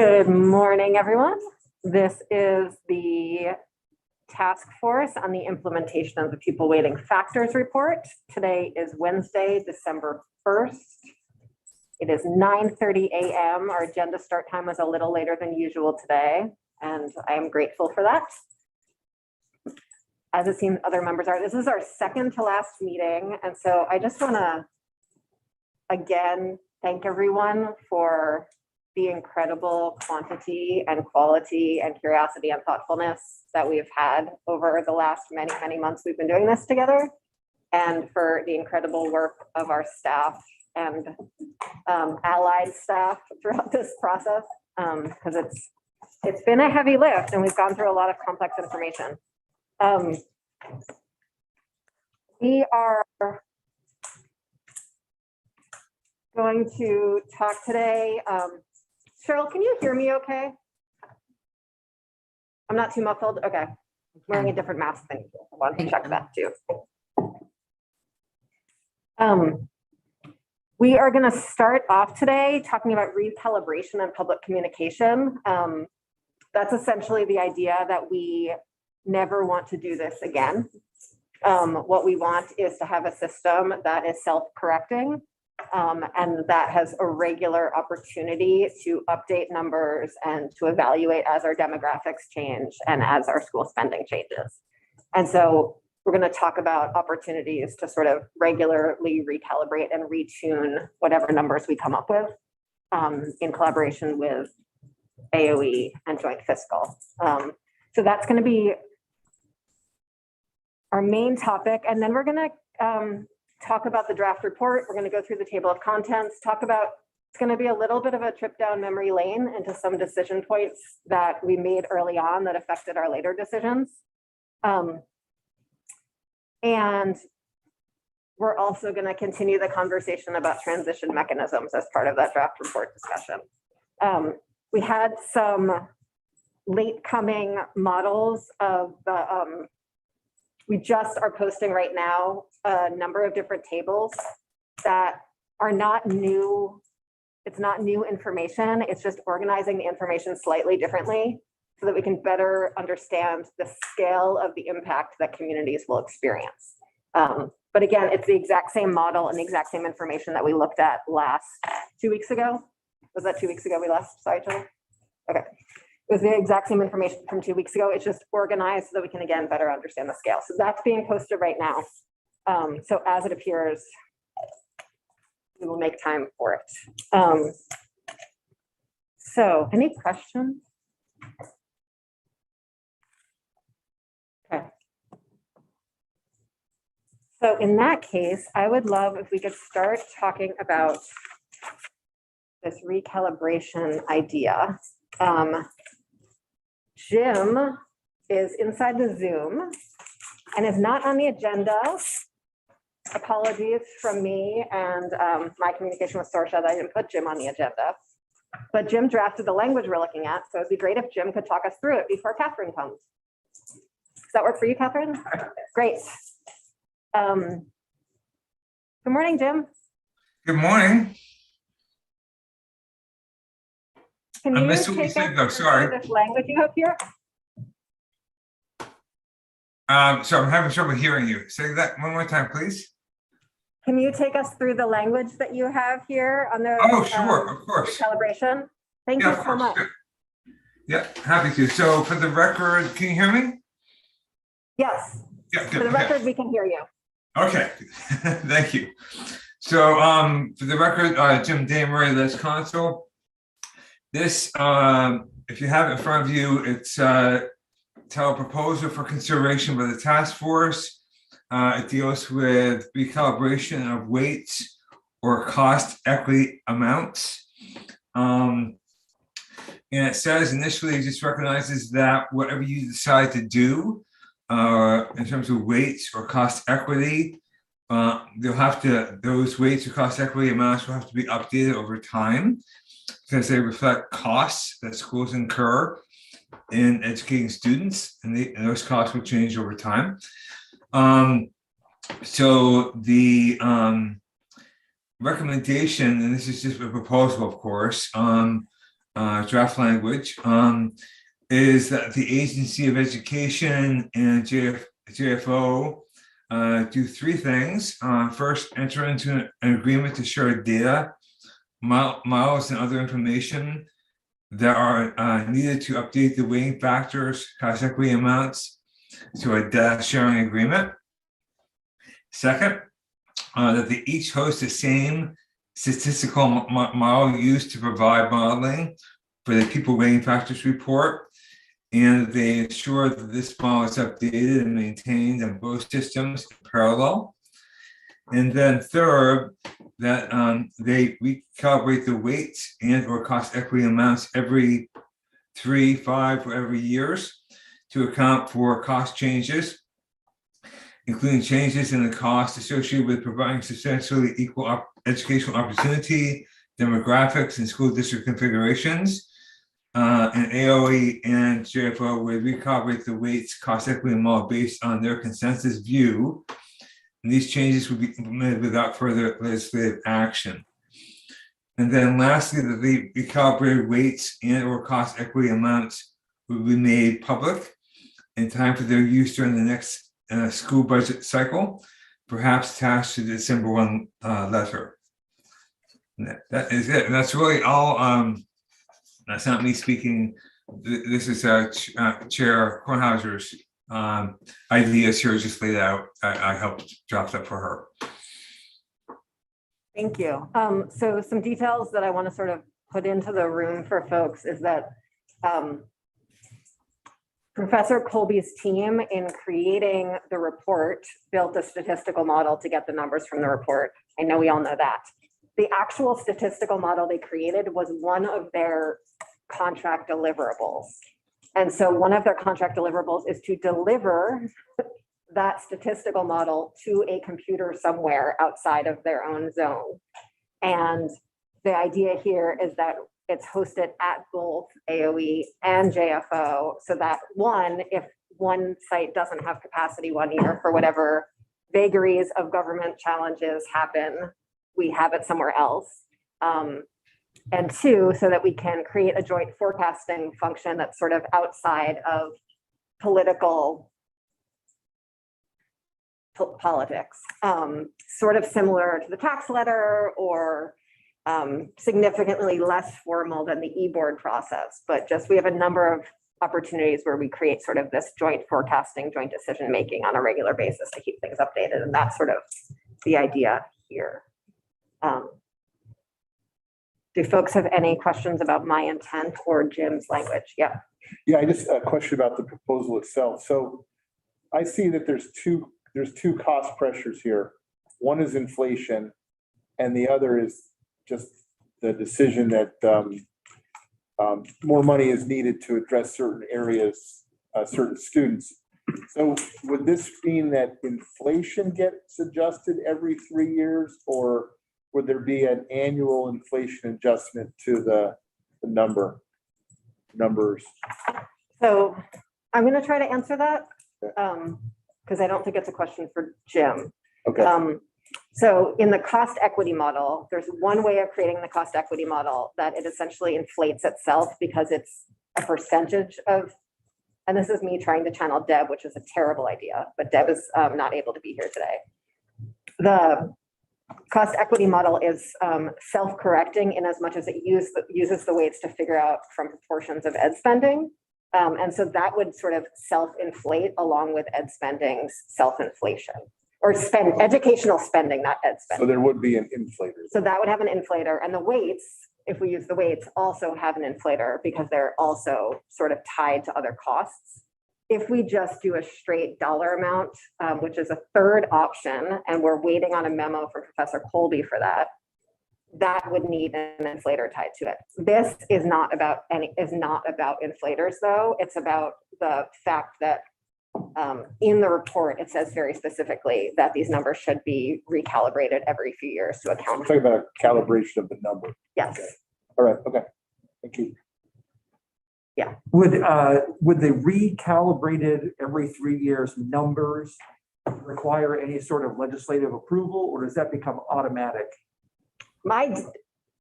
Good morning, everyone. This is the task force on the implementation of the pupil weighting factors report. Today is Wednesday, December 1st. It is 9:30 a.m. Our agenda start time was a little later than usual today, and I am grateful for that. As it seems other members are, this is our second to last meeting, and so I just want to again thank everyone for the incredible quantity and quality and curiosity and thoughtfulness that we've had over the last many months we've been doing this together, and for the incredible work of our staff and allied staff throughout this process, because it's been a heavy lift and we've gone through a lot of complex information. We are going to talk today. Cheryl, can you hear me okay? I'm not too muffled? Okay. I'm wearing a different mask than you. I want to check that too. We are going to start off today talking about recalibration and public communication. That's essentially the idea that we never want to do this again. What we want is to have a system that is self-correcting, and that has a regular opportunity to update numbers and to evaluate as our demographics change and as our school spending changes. And so we're going to talk about opportunities to sort of regularly recalibrate and retune whatever numbers we come up with, in collaboration with AOE and joint fiscal. So that's going to be our main topic. And then we're going to talk about the draft report. We're going to go through the table of contents, talk about, it's going to be a little bit of a trip down memory lane into some decision points that we made early on that affected our later decisions. And we're also going to continue the conversation about transition mechanisms as part of that draft report discussion. We had some late coming models of the, we just are posting right now a number of different tables that are not new. It's not new information. It's just organizing the information slightly differently so that we can better understand the scale of the impact that communities will experience. But again, it's the exact same model and the exact same information that we looked at last 2 weeks ago. Was that 2 weeks ago we last saw each other? Okay. It was the exact same information from 2 weeks ago. It's just organized so that we can, again, better understand the scale. So that's being posted right now. So as it appears, we will make time for it. So any questions? Okay. So in that case, I would love if we could start talking about this recalibration idea. Jim is inside the Zoom and is not on the agenda. Apologies from me and my communication with Sorsha that I didn't put Jim on the agenda. But Jim drafted the language we're looking at, so it'd be great if Jim could talk us through it before Catherine comes. Does that work for you, Catherine? Great. Good morning, Jim. Good morning. Can I you missed what you take said, us though. through Sorry. this language you have here? So I'm having trouble hearing you. Say that one more time, please. Can you take us through the language that you have here on the Oh, sure, of course. calibration? Thank Yeah, you of so course. much. Yeah, happy to. So for the record, can you hear me? Yes, Yeah, for good. the record, we can hear you. Okay, thank you. So for the record, Jim Damery, Les Console. This, if you have it in front of you, it's a proposal for consideration by the task force. It deals with recalibration of weights or cost equity amounts. And it says initially it just recognizes that whatever you decide to do in terms of weights or cost equity, those weights or cost equity amounts will have to be updated over time because they reflect costs that schools incur in educating students, and those costs will change over time. So the recommendation, and this is just a proposal, of course, draft language, is that the Agency of Education and JFO do three things. First, enter into an agreement to share data, models, and other information that are needed to update the weighting factors, cost equity amounts to a data sharing agreement. Second, that they each host the same statistical model used to provide modeling for the Pupil weighting factors report, and they ensure that this model is updated and maintained in both systems in parallel. And then third, that they recalibrate the weights and or cost equity amounts every 3, 5, or every years to account for cost changes, including changes in the cost associated with providing substantially equal educational opportunity, demographics, and school district configurations. And AOE and JFO would recalibrate the weights cost equity model based on their consensus view. And these changes would be implemented without further legislative action. And then lastly, that the recalibrated weights and or cost equity amounts will be made public in time for their use during the next school budget cycle, perhaps attached to the December 1 letter. And that is it. And that's really all. That's not me speaking. This is Chair Kornhauser's ideas here just laid out. I helped draft up for her. Thank you. So some details that I want to sort of put into the room for folks is that Professor Colby's team in creating the report built a statistical model to get the numbers from the report. I know we all know that. The actual statistical model they created was one of their contract deliverables. And so one of their contract deliverables is to deliver that statistical model to a computer somewhere outside of their own zone. And the idea here is that it's hosted at both AOE and JFO, so that one, if one site doesn't have capacity one year for whatever vagaries of government challenges happen, we have it somewhere else. And two, so that we can create a joint forecasting function that's sort of outside of political politics, sort of similar to the tax letter or significantly less formal than the e-board process, but just we have a number of opportunities where we create sort of this joint forecasting, joint decision making on a regular basis to keep things updated, and that's sort of the idea here. Do folks have any questions about my intent or Jim's language? Yeah. Yeah, I just a question about the proposal itself. So I see that there's two cost pressures here. One is inflation, and the other is just the decision that more money is needed to address certain areas, certain students. So would this mean that inflation gets adjusted every 3 years, or would there be an annual inflation adjustment to the numbers? So I'm going to try to answer that because I don't think it's a question for Jim. Okay. So in the cost equity model, there's one way of creating the cost equity model that it essentially inflates itself because it's a percentage of, and this is me trying to channel Deb, which is a terrible idea, but Deb is not able to be here today. The cost equity model is self-correcting in as much as it uses the weights to figure out from proportions of ed spending. And so that would sort of self-inflate along with ed spending's self-inflation, or educational spending, not ed spending. So there would be an inflator. So that would have an inflator, and the weights, if we use the weights, also have an inflator because they're also sort of tied to other costs. If we just do a straight dollar amount, which is a third option, and we're waiting on a memo from Professor Colby for that, that would need an inflator tied to it. This is not about inflators though. It's about the fact that in the report, it says very specifically that these numbers should be recalibrated every few years to account. We're talking about a calibration of the number. Yes. Okay. All right. Okay. Thank you. Yeah. Would the recalibrated every 3 years numbers require any sort of legislative approval, or does that become automatic?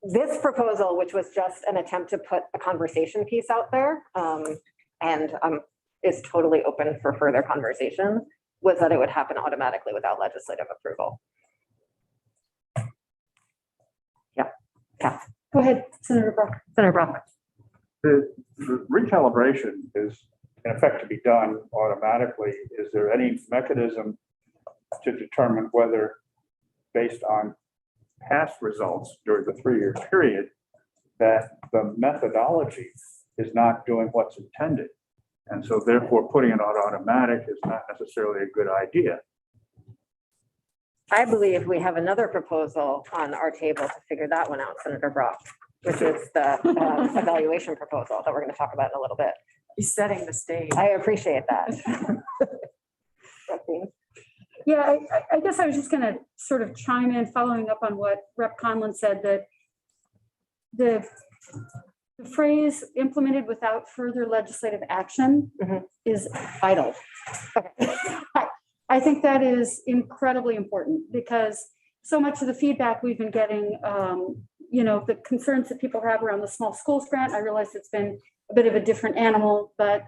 this proposal, which was just an attempt to put a conversation piece out there, and is totally open for further conversation, was that it would happen automatically without legislative approval. Yeah. Go ahead, Senator Brock. Senator Brock. The recalibration is in effect to be done automatically. Is there any mechanism to determine whether, based on past results during the 3-year period, that the methodology is not doing what's intended? And so therefore putting it on automatic is not necessarily a good idea. I believe we have another proposal on our table to figure that one out, Senator Brock, which is the evaluation proposal that we're going to talk about in a little bit. He's setting the stage. I appreciate that. Yeah, I guess I was just gonna sort of chime in, following up on what Rep. Conlon said, that the phrase implemented without further legislative action is vital. Okay. I think that is incredibly important because so much of the feedback we've been getting, the concerns that people have around the small schools grant, I realize it's been a bit of a different animal, but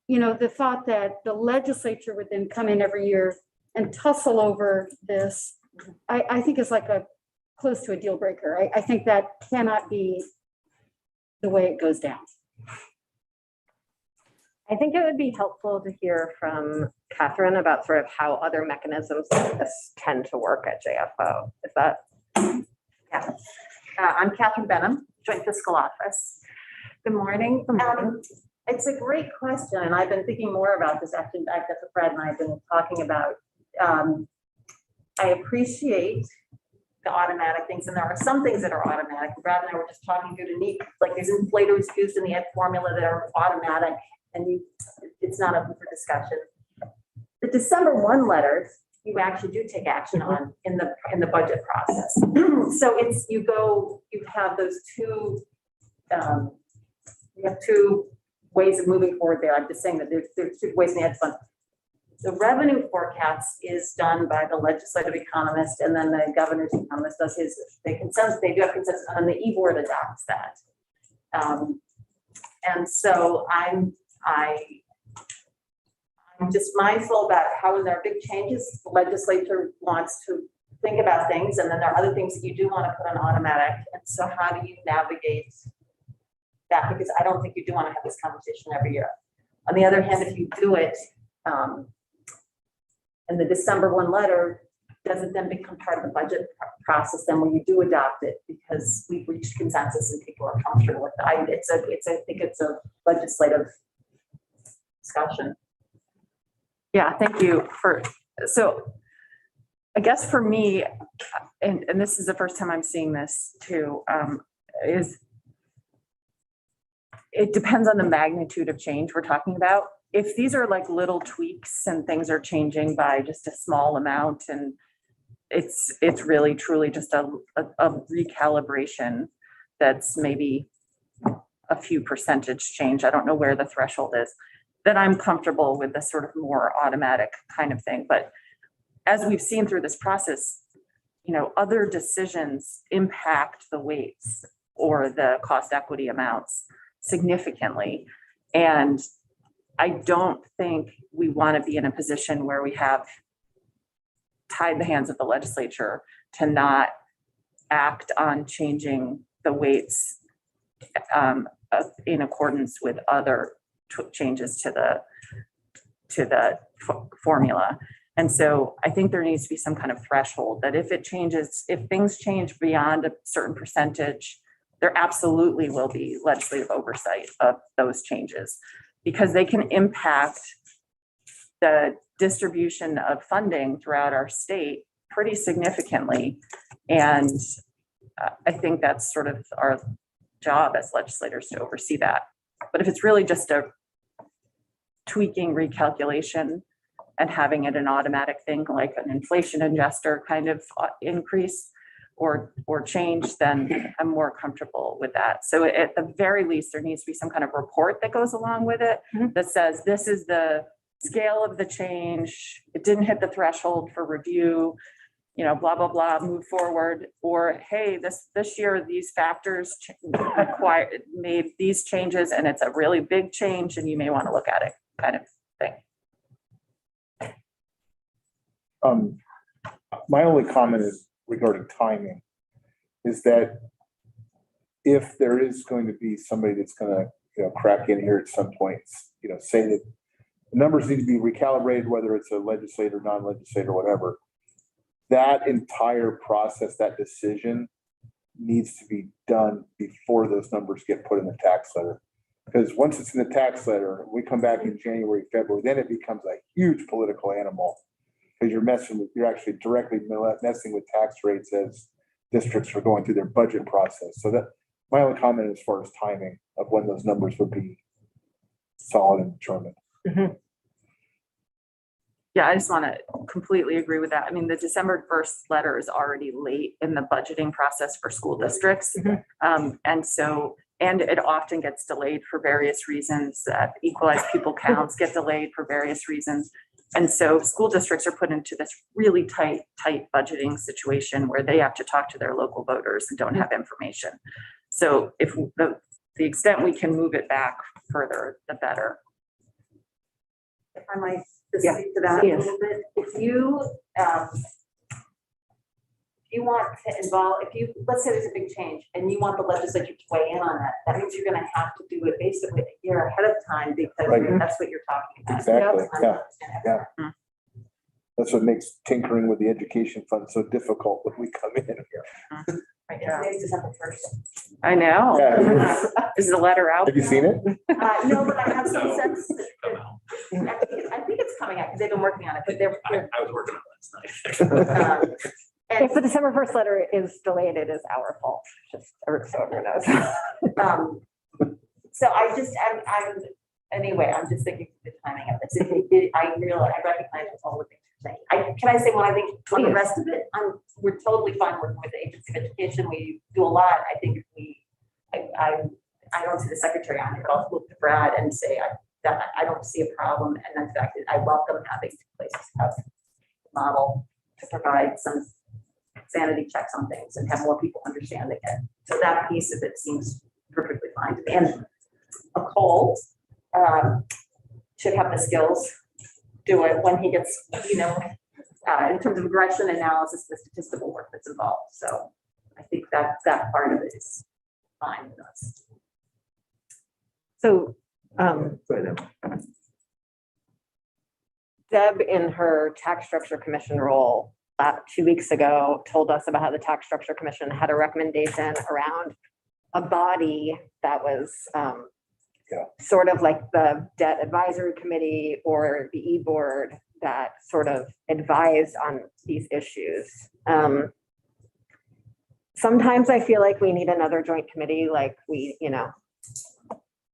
the thought that the legislature would then come in every year and tussle over this, I think is like close to a deal breaker. I think that cannot be the way it goes down. I think it would be helpful to hear from Catherine about sort of how other mechanisms like this tend to work at JFO. Is that? Yeah. I'm Catherine Benham, Joint Fiscal Office. Good morning. It's a great question, and I've been thinking more about this after Fred and I have been talking about. I appreciate the automatic things, and there are some things that are automatic. Brad and I were just talking through the like there's inflators used in the ed formula that are automatic, and it's not open for discussion. The December 1 letters, you actually do take action on in the budget process. So you have those two, you have two ways of moving forward there. I'm just saying that there's two ways in the ed fund. The revenue forecast is done by the legislative economist, and then the governor's economist does they do have consensus, and the e-board adopts that. And so I'm just mindful about how when there are big changes, the legislature wants to think about things, and then there are other things that you do want to put on automatic. And so how do you navigate that? Because I don't think you do want to have this conversation every year. On the other hand, if you do it, and the December 1 letter doesn't then become part of the budget process, then when you do adopt it, because we've reached consensus and people are comfortable with it. I think it's a legislative discussion. Yeah, thank you so I guess for me, and this is the first time I'm seeing this too, is it depends on the magnitude of change we're talking about. If these are like little tweaks and things are changing by just a small amount, and it's really truly just a recalibration that's maybe a few percentage change, I don't know where the threshold is, then I'm comfortable with the sort of more automatic kind of thing. But as we've seen through this process, other decisions impact the weights or the cost equity amounts significantly. And I don't think we want to be in a position where we have tied the hands of the legislature to not act on changing the weights in accordance with other changes to the formula. And so I think there needs to be some kind of threshold that if things change beyond a certain percentage, there absolutely will be legislative oversight of those changes, because they can impact the distribution of funding throughout our state pretty significantly. And I think that's sort of our job as legislators to oversee that. But if it's really just a tweaking recalculation and having it an automatic thing, like an inflation adjuster kind of increase or change, then I'm more comfortable with that. So at the very least, there needs to be some kind of report that goes along with it that says, this is the scale of the change. It didn't hit the threshold for review. blah, blah, blah, move forward, or, hey, this year, these factors made these changes, and it's a really big change, and you may want to look at it, kind of thing. My only comment is regarding timing, is that if there is going to be somebody that's gonna, crack in here at some point, say that the numbers need to be recalibrated, whether it's a legislator, non-legislator, whatever, that entire process, that decision needs to be done before those numbers get put in the tax letter. Because once it's in the tax letter, we come back in January, February, then it becomes a huge political animal. Because you're actually directly messing with tax rates as districts are going through their budget process. So that, my only comment as far as timing of when those numbers would be solid and determined. Yeah, I just want to completely agree with that. I mean, the December 1st letter is already late in the budgeting process for school districts. And it often gets delayed for various reasons. Equalized pupil counts get delayed for various reasons. And so school districts are put into this really tight budgeting situation where they have to talk to their local voters and don't have information. So if the extent we can move it back further, the better. If I might just speak to that a little bit, if you want to involve, let's say there's a big change and you want the legislature to weigh in on that, that means you're going to have to do it basically a year ahead of time because that's what you're talking about. Exactly. Yeah. That's what makes tinkering with the education fund so difficult when we come in here. Today's December 1st. I know. Yeah. Is the letter out? Have you seen it? No, but I have some sense. I think it's coming out because they've been working on it, but I was working on it last night. If the December 1st letter is delayed, it is our fault, just so everyone knows. So I'm just thinking the timing of this. I recognize all the things you're saying. Can I say what I think on the rest of it? We're totally fine working with the Agency of Education. We do a lot. I think I don't see the secretary on it, but I'll look to Brad and say that I don't see a problem. And in fact, I welcome having two places have a model to provide some sanity checks on things and have more people understanding it. So that piece of it seems perfectly fine to me. And a Cole should have the skills do it when he gets, in terms of regression analysis, the statistical work that's involved. So I think that part of it is fine with us. So Deb, in her tax structure commission role 2 weeks ago, told us about how the tax structure commission had a recommendation around a body that was sort of like the debt advisory committee or the e-board that sort of advised on these issues. Sometimes I feel like we need another joint committee, like we,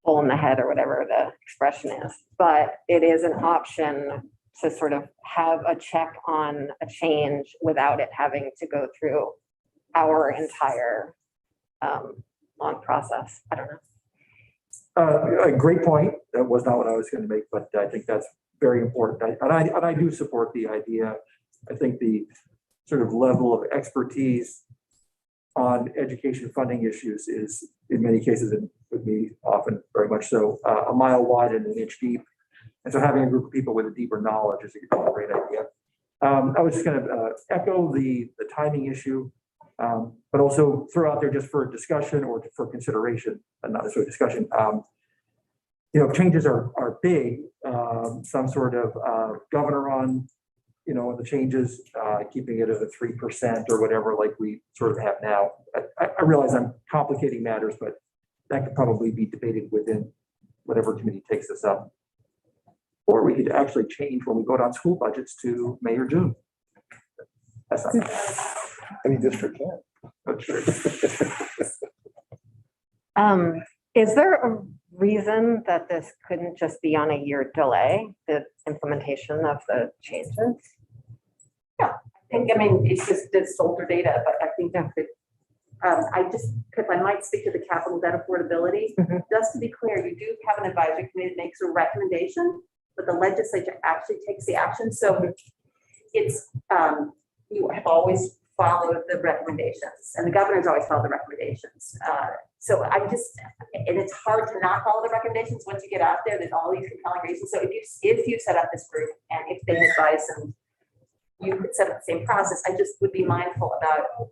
bull in the head or whatever the expression is, but it is an option to sort of have a check on a change without it having to go through our entire long process. I don't know. A great point. That was not what I was going to make, but I think that's very important. And I do support the idea. I think the sort of level of expertise on education funding issues is in many cases, and with me often very much so, a mile wide and an inch deep. And so having a group of people with a deeper knowledge is a great idea. I was just going to echo the timing issue, but also throw out there just for discussion or for consideration, and not necessarily discussion. Changes are big. Some sort of governor on, the changes, keeping it at a 3% or whatever, like we sort of have now. I realize I'm complicating matters, but that could probably be debated within whatever committee takes this up. Or we could actually change when we vote on school budgets to May or June. That's not Any district can. but sure. Is there a reason that this couldn't just be on a year delay, the implementation of the changes? It's just it's older data, but I think that could, if I might speak to the capital debt affordability, just to be clear, you do have an advisory committee that makes a recommendation, but the legislature actually takes the action. So it's you have always followed the recommendations, and the governor's always followed the recommendations. So I just, and it's hard to not follow the recommendations once you get out there. There's all these compelling reasons. So if you set up this group and if they advise and you could set up the same process, I just would be mindful about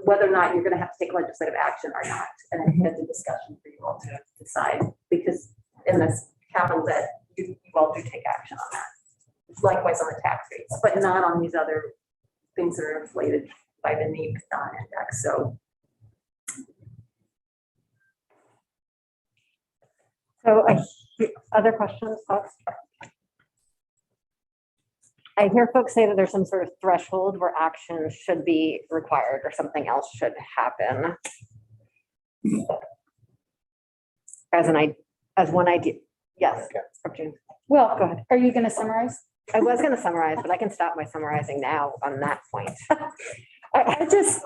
whether or not you're going to have to take legislative action or not. And I think that's a discussion for you all to decide, because in this capital debt, you all do take action on that. Likewise on the tax rates, but not on these other things that are inflated by the NEEP index. So Other questions, folks? I hear folks say that there's some sort of threshold where action should be required or something else should happen. As one idea. Yes. June. Well, Go ahead. are you going to summarize? I was going to summarize, but I can stop my summarizing now on that point. I just,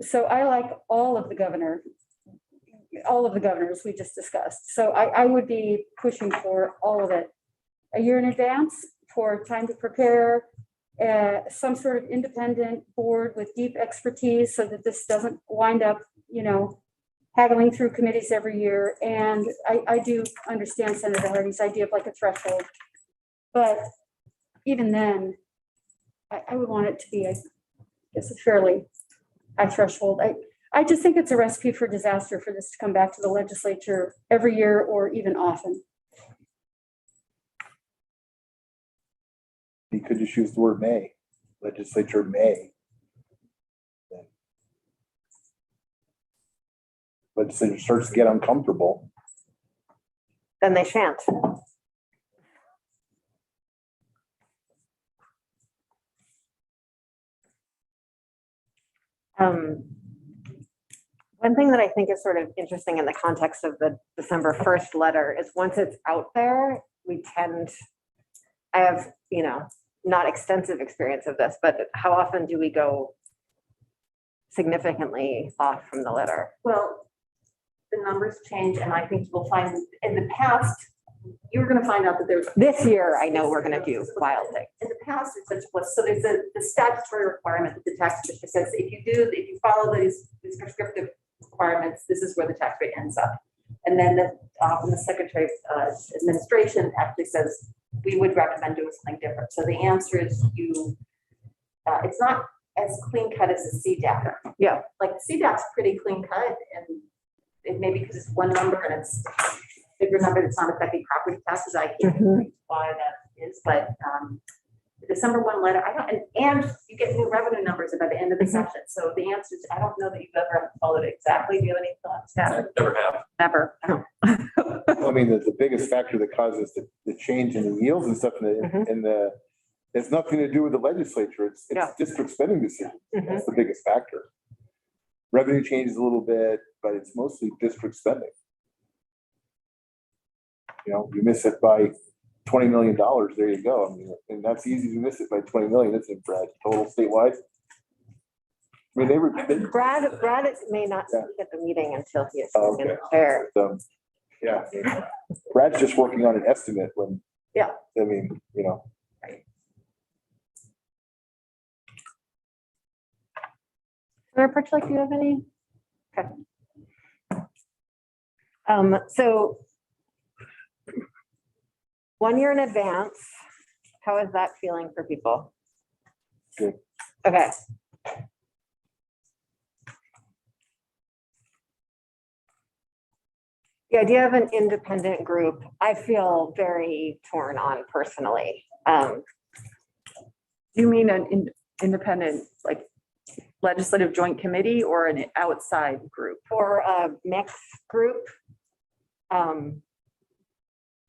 so I like all of the governors we just discussed. So I would be pushing for all of it a year in advance for time to prepare, some sort of independent board with deep expertise so that this doesn't wind up, haggling through committees every year. And I do understand Senator Hardy's idea of like a threshold, but even then, I would want it to be, I guess, a fairly high threshold. I just think it's a recipe for disaster for this to come back to the legislature every year or even often. You could just use the word may, legislature may. Legislature starts to get uncomfortable. Then they shan't. One thing that I think is sort of interesting in the context of the December 1st letter is once it's out there, I have, not extensive experience of this, but how often do we go significantly off from the letter? well, the numbers change, and I think you'll find in the past, you're going to find out that there's This year, I know we're going to do wild things. in the past, it's such was, so there's the statutory requirement that the tax district says, if you follow these prescriptive requirements, this is where the tax rate ends up. And then the Secretary of Administration actually says, we would recommend doing something different. So the answer is it's not as clean cut as the CDAC. Yeah. Like CDAC's pretty clean cut, and it may be because it's one number and it's a bigger number that's not affecting property taxes. I can't think why that is, but the December 1 letter, and you get new revenue numbers by the end of the session. So the answer is, I don't know that you've ever followed it exactly. Do you have any thoughts? Yeah, Never have. never. I mean, the biggest factor that causes the change in the yields and stuff it's nothing to do with the legislature. It's Yeah. district spending decisions. Mhm. That's the biggest factor. Revenue changes a little bit, but it's mostly district spending. You miss it by $20 million, there you go. I mean, and that's easy to miss it by 20 million, isn't it, Brad? Total statewide. I mean, Brad may not speak at the meeting until he is Oh, in okay. the chair. Yeah. Brad's just working on an estimate when. Yeah. I mean, Senator Perchlik, do you have any? Okay. So 1 year in advance, how is that feeling for people? Good. Okay. The idea of an independent group, I feel very torn on personally. Do you mean an independent, like legislative joint committee or an outside group? Or a mixed group.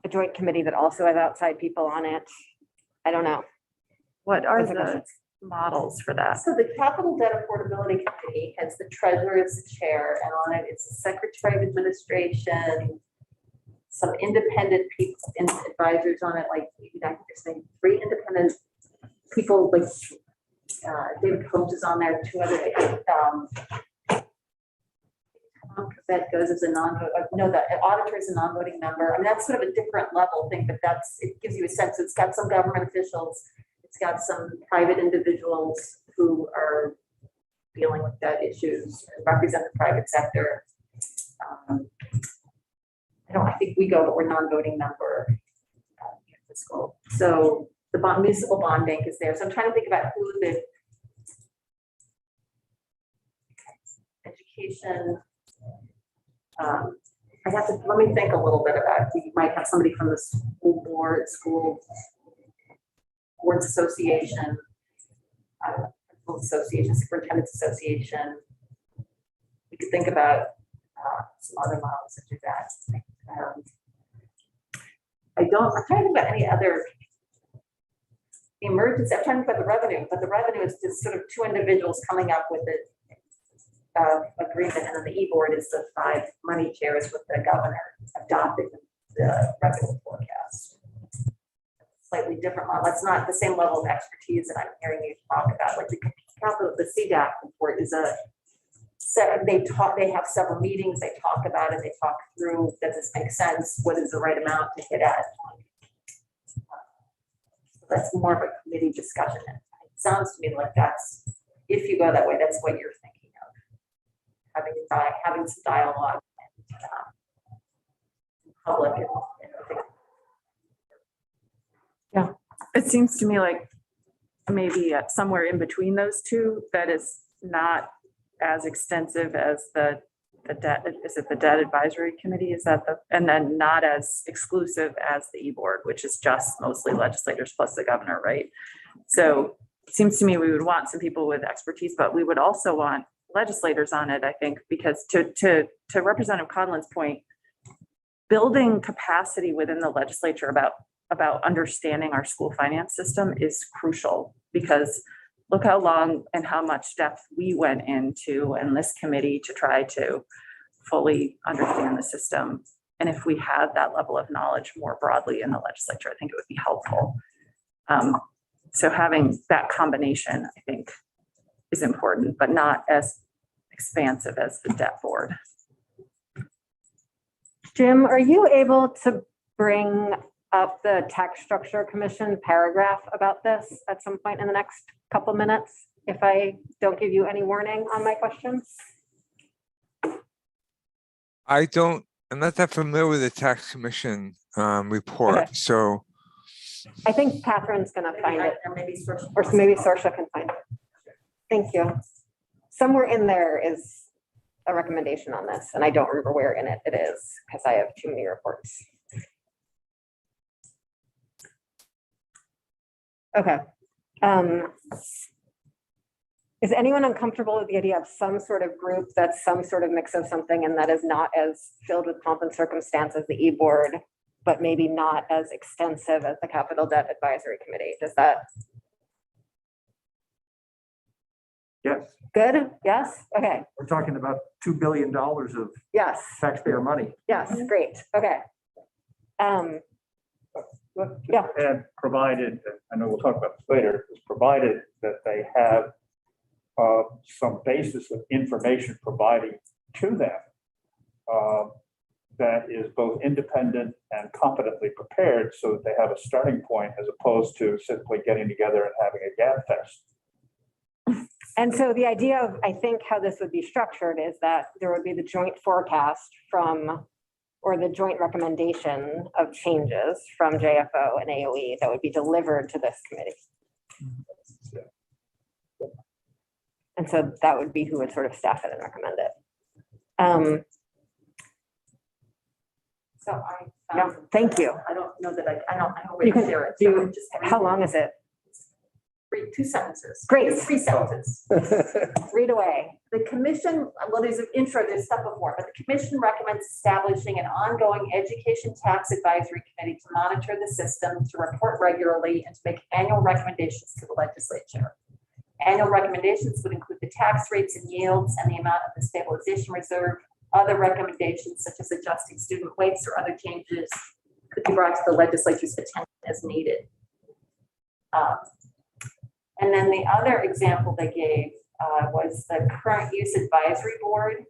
A joint committee that also has outside people on it. I don't know. What are That's a the question. models for that? So the Capital Debt Affordability Committee has the treasurer as the chair, and on it, it's the Secretary of Administration, some independent people, advisors on it, like, I think there's maybe 3 independent people, like, David Combs is on there, 2 other, That goes as a no, the auditor is a non-voting member. I mean, that's sort of a different level thing, but it gives you a sense. It's got some government officials. It's got some private individuals who are dealing with debt issues and represent the private sector. I think we go, but we're non-voting member. Fiscal. So the municipal bond bank is there. So I'm trying to think about who the education. Let me think a little bit about it. You might have somebody from the school boards association, superintendent's association. We could think about some other models that do that. I'm trying to think about any other emergency. I'm trying to think about the revenue, but the revenue is just sort of two individuals coming up with it. Agreement, and then the e-board is the 5 money chairs with the governor adopting the revenue forecast. Slightly different model. That's not the same level of expertise that I'm hearing you talk about. Like the CDAP report is they have several meetings, they talk about it, they talk through, does this make sense? What is the right amount to hit at? That's more of a committee discussion. It sounds to me like that's, if you go that way, that's what you're thinking. Having some dialogue and public. Yeah, it seems to me like maybe somewhere in between those two, that is not as extensive as the debt. Is it the debt advisory committee? Is that and then not as exclusive as the e-board, which is just mostly legislators plus the governor, right? So it seems to me we would want some people with expertise, but we would also want legislators on it, I think, because to Representative Conlon's point, building capacity within the legislature about understanding our school finance system is crucial, because look how long and how much depth we went into in this committee to try to fully understand the system. And if we had that level of knowledge more broadly in the legislature, I think it would be helpful. So having that combination, I think, is important, but not as expansive as the debt board. Jim, are you able to bring up the tax structure commission paragraph about this at some point in the next couple minutes, if I don't give you any warning on my questions? I'm not that familiar with the tax commission report, Okay. so. I think Catherine's gonna find it, Or maybe or maybe Saoirse can find it. Thank you. Somewhere in there is a recommendation on this, and I don't remember where in it is, because I have too many reports. Okay. Is anyone uncomfortable with the idea of some sort of group that's some sort of mix of something and that is not as filled with pomp and circumstance as the e-board, but maybe not as extensive as the Capital Debt Advisory Committee? Does that? Yes, Good? Yes? Okay. we're talking about $2 billion of Yes. taxpayer money. Yes. Great. Okay. Yeah. And provided, I know we'll talk about this later, is provided that they have some basis of information providing to them that is both independent and competently prepared, so that they have a starting point as opposed to simply getting together and having a gab fest. And so the idea of, I think, how this would be structured is that there would be the joint forecast from, or the joint recommendation of changes from JFO and AOE that would be delivered to this committee. And so that would be who would sort of staff it and recommend it. So I Yeah, thank you. I don't know that I don't know where You to can share it. do- So just How long is it? read 2 sentences. Great. 3 sentences. Read away. The commission, well, there's an intro, there's stuff before, but the commission recommends establishing an ongoing education tax advisory committee to monitor the system, to report regularly, and to make annual recommendations to the legislature. Annual recommendations would include the tax rates and yields and the amount of the stabilization reserve. Other recommendations, such as adjusting student weights or other changes, could be brought to the legislature's attention as needed. And then the other example they gave was the current use advisory board.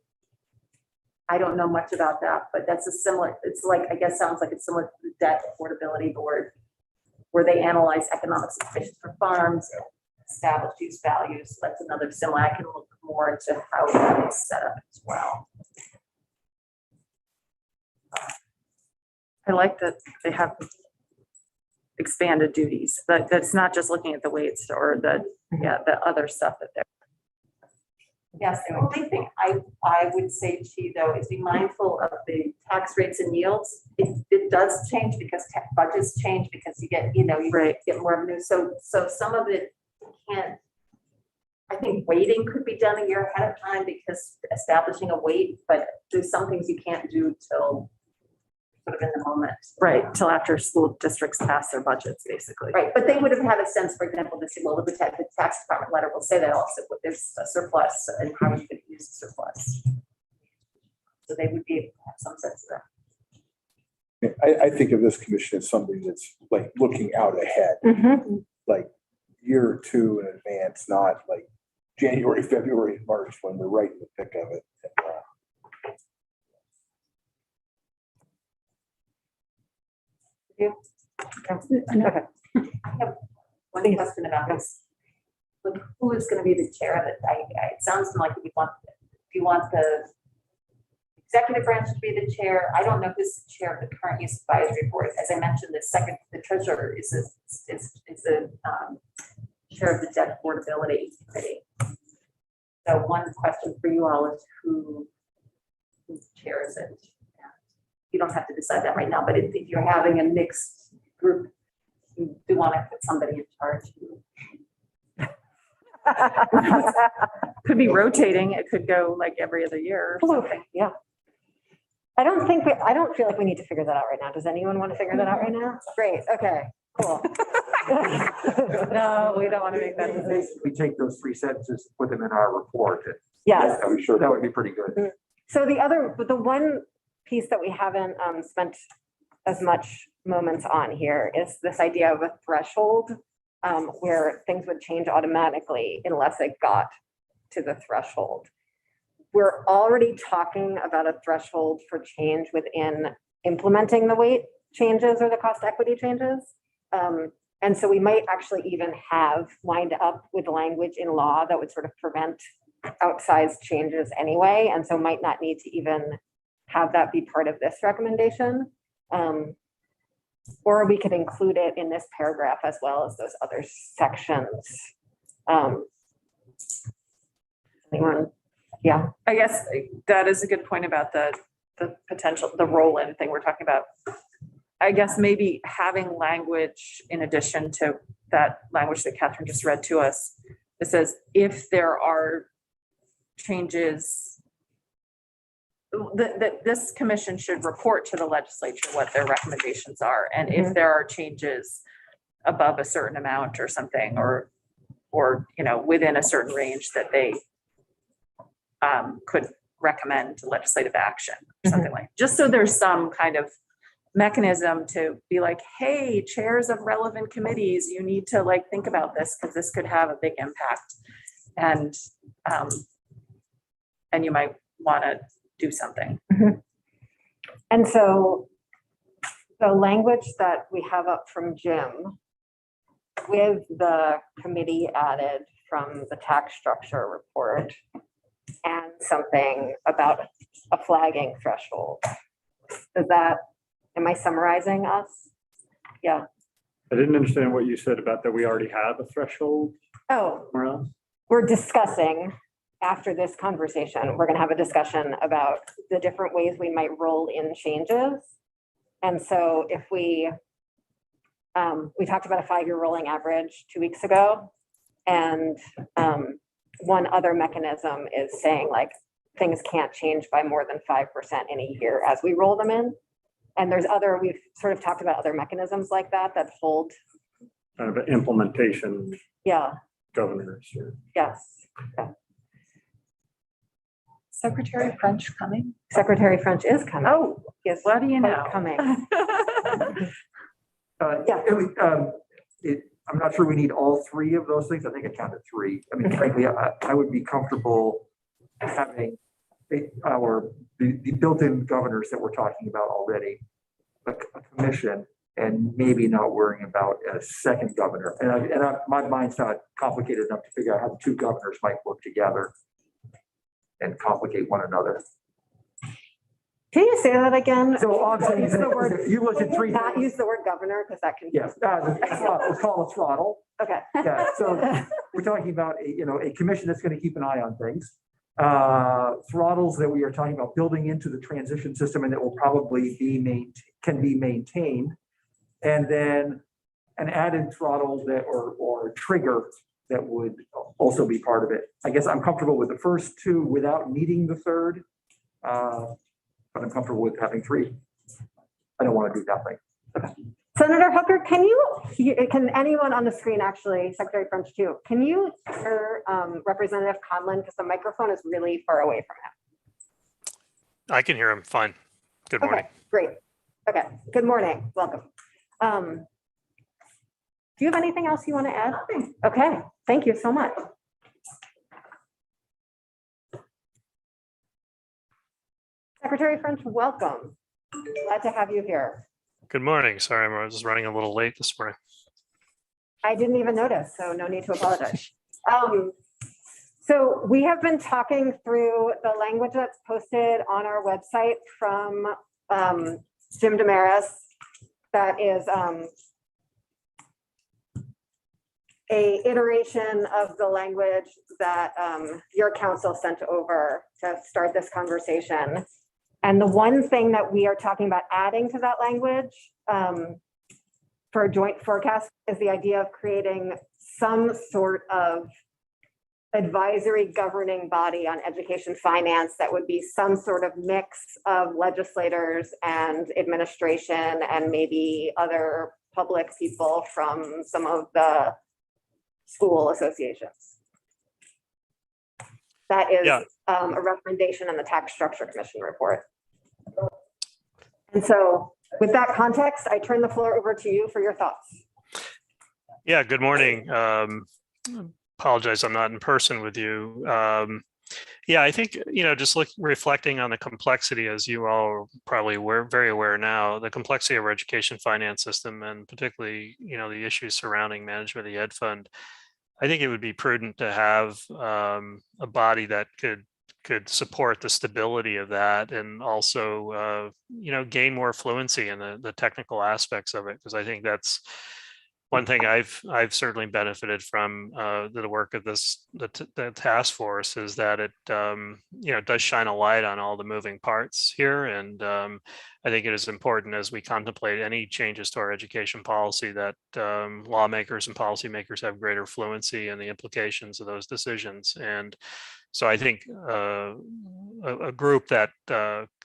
I don't know much about that, but that's a similar, it's like, I guess, sounds like it's similar to the Debt Affordability Board, where they analyze economic situations for farms, established use values. That's another similar, I can look more into how that is set up as well. I like that they have expanded duties, that's not just looking at the weights or the other stuff that they're. Yes, the only thing I would say to you though is be mindful of the tax rates and yields. It does change because budgets change because you get, you get more revenue. So some of it can't, I think weighting could be done a year ahead of time because establishing a weight, but there's some things you can't do till sort of in the moment. Right, till after school districts pass their budgets, basically. Right, but they would have had a sense, for example, to say, well, the tax department letter will say that also, but there's a surplus and how you could use the surplus. So they would be able to have some sense of that. I think of this commission as something that's like looking out ahead, like year or two in advance, not like January, February, and March when we're right in the thick of it. Okay. I have one question about this. Like, who is going to be the chair of it? It sounds like if you want the executive branch to be the chair. I don't know who's the chair of the current use advisory board. As I mentioned, the treasurer is the chair of the debt affordability committee. So one question for you all is who chairs it? You don't have to decide that right now, but if you're having a mixed group, you do want to put somebody in charge. Could be rotating, it could go like every other year or something. Yeah. I don't feel like we need to figure that out right now. Does anyone want to figure that out right now? Great, okay, cool. No, we don't want to make that decision. We take those 3 sentences, put them in our report. Yes. I'm sure That would be pretty good. So the one piece that we haven't spent as much moments on here is this idea of a threshold where things would change automatically unless it got to the threshold. We're already talking about a threshold for change within implementing the weight changes or the cost equity changes. And so we might actually even wind up with language in law that would sort of prevent outsized changes anyway, and so might not need to even have that be part of this recommendation. Or we could include it in this paragraph as well as those other sections. Anyone? Yeah. I guess that is a good point about the potential, the roll-in thing we're talking about. I guess maybe having language in addition to that language that Catherine just read to us, that says if there are changes, that this commission should report to the legislature what their recommendations are. And if there are changes above a certain amount or something, or within a certain range that they could recommend legislative action, something like, just so there's some kind of mechanism to be like, hey, chairs of relevant committees, you need to think about this because this could have a big impact. And you might want to do something. And so the language that we have up from Jim with the committee added from the tax structure report and something about a flagging threshold. Am I summarizing us? Yeah. I didn't understand what you said about that we already have a threshold Oh, somewhere else. we're discussing after this conversation, we're going to have a discussion about the different ways we might roll in changes. And so if we talked about a 5-year rolling average 2 weeks ago. And one other mechanism is saying things can't change by more than 5% in a year as we roll them in. And we've sort of talked about other mechanisms like that hold. Kind of an implementation Yeah, governors. Or... yes. Yeah. Secretary French coming? Secretary French is coming. Oh, Yes, what do you know? coming. I'm not sure we need all 3 of those things. I think I counted 3. I mean, frankly, I would be comfortable having our the built-in governors that we're talking about already, a commission, and maybe not worrying about a second governor. My mind's not complicated enough to figure out how the two governors might work together and complicate one another. Can you say that again? So all I'm saying is Use the word- that you look at three. Not use the word governor, because that can. Yes, let's call it throttle. Okay. Yeah, so we're talking about a commission that's going to keep an eye on things. Throttles that we are talking about building into the transition system and that will probably can be maintained. And then an added throttle that or trigger that would also be part of it. I guess I'm comfortable with the first two without needing the third. But I'm comfortable with having three. I don't want to do nothing. Senator Hooker, can anyone on the screen, actually, Secretary French too, can you hear Representative Conlon, because the microphone is really far away from him? I can hear him fine. Good morning. Okay, great. Okay, good morning. Welcome. Do you have anything else you want to add? Okay, thank you so much. Secretary French, welcome. Glad to have you here. Good morning. Sorry, I was running a little late this morning. I didn't even notice, so no need to apologize. So we have been talking through the language that's posted on our website from Jim Damaris. That is a iteration of the language that your council sent over to start this conversation. And the one thing that we are talking about adding to that language for a joint forecast is the idea of creating some sort of advisory governing body on education finance that would be some sort of mix of legislators and administration and maybe other public people from some of the school associations. That is a recommendation in the Tax Structure Commission report. And so with that context, I turn the floor over to you for your thoughts. Yeah, good morning. Apologize, I'm not in person with you. Yeah, I think, just reflecting on the complexity, as you all are probably very aware now, the complexity of our education finance system, and particularly, the issues surrounding management of the Ed Fund. I think it would be prudent to have a body that could support the stability of that, and also, gain more fluency in the technical aspects of it, because I think that's one thing I've certainly benefited from the work of the task force, is that it does shine a light on all the moving parts here, and I think it is important as we contemplate any changes to our education policy that lawmakers and policymakers have greater fluency in the implications of those decisions. And so I think a group that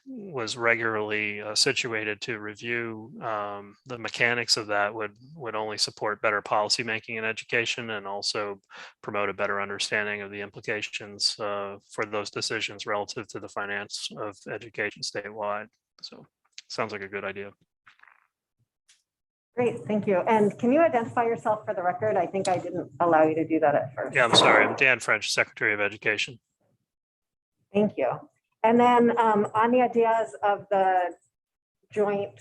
was regularly situated to review the mechanics of that would only support better policymaking in education, and also promote a better understanding of the implications for those decisions relative to the finance of education statewide. So sounds like a good idea. Great, thank you. And can you identify yourself for the record? I think I didn't allow you to do that at first. Yeah, I'm sorry. I'm Dan French, Secretary of Education. Thank you. And then on the ideas of the joint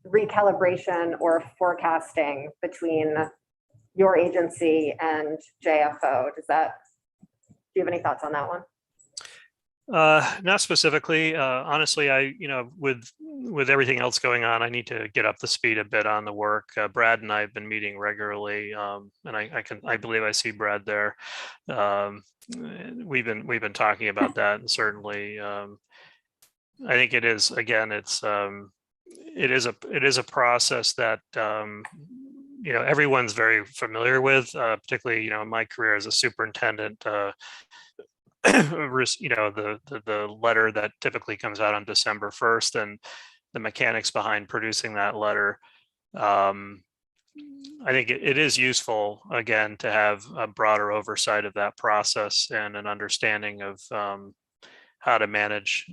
recalibration or forecasting between your agency and JFO, do you have any thoughts on that one? Not specifically. Honestly, with everything else going on, I need to get up to speed a bit on the work. Brad and I have been meeting regularly, and I believe I see Brad there. We've been talking about that, and certainly, I think it is, again, it is a process that everyone's very familiar with, particularly in my career as a superintendent. The letter that typically comes out on December 1st, and the mechanics behind producing that letter. I think it is useful, again, to have a broader oversight of that process and an understanding of how to manage,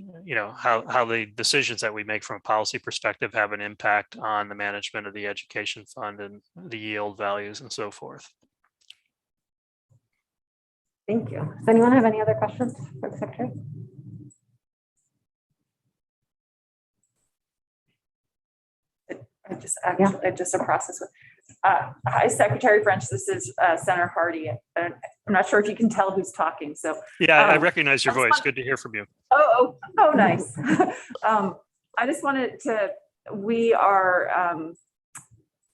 how the decisions that we make from a policy perspective have an impact on the management of the education fund and the yield values and so forth. Thank you. Does anyone have any other questions for the Secretary? just a process with. Hi, Secretary French. This is Senator Hardy. I'm not sure if you can tell who's talking. So Yeah, I Um, recognize your I just voice. want- Good to hear from you. oh, nice. I just wanted to. We are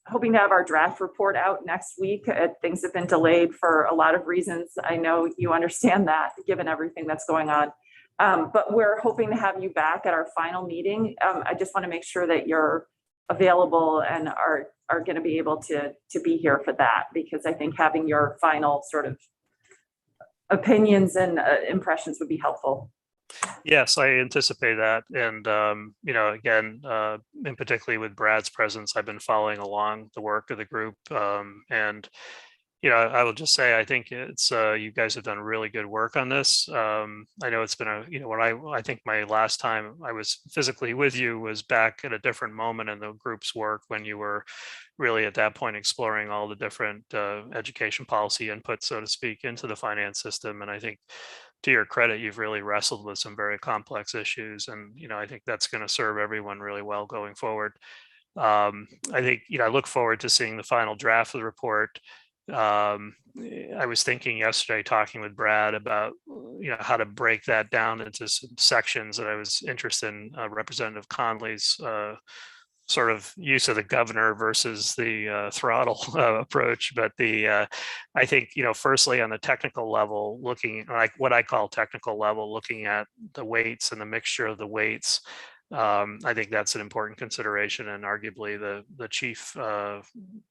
hoping to have our draft report out next week. Things have been delayed for a lot of reasons. I know you understand that, given everything that's going on. But we're hoping to have you back at our final meeting. I just want to make sure that you're available and are going to be able to be here for that, because I think having your final sort of opinions and impressions would be helpful. Yes, I anticipate that. And, again, in particularly with Brad's presence, I've been following along the work of the group. And I will just say, I think it's, you guys have done really good work on this. I know it's been when I think my last time I was physically with you was back at a different moment in the group's work, when you were really at that point exploring all the different education policy input, so to speak, into the finance system. And I think, to your credit, you've really wrestled with some very complex issues. And, I think that's going to serve everyone really well going forward. I think, I look forward to seeing the final draft of the report. I was thinking yesterday, talking with Brad about, how to break that down into some sections, that I was interested in Representative Conley's sort of use of the governor versus the throttle approach. But I think, firstly, on the technical level, looking like what I call technical level, looking at the weights and the mixture of the weights, I think that's an important consideration, and arguably the chief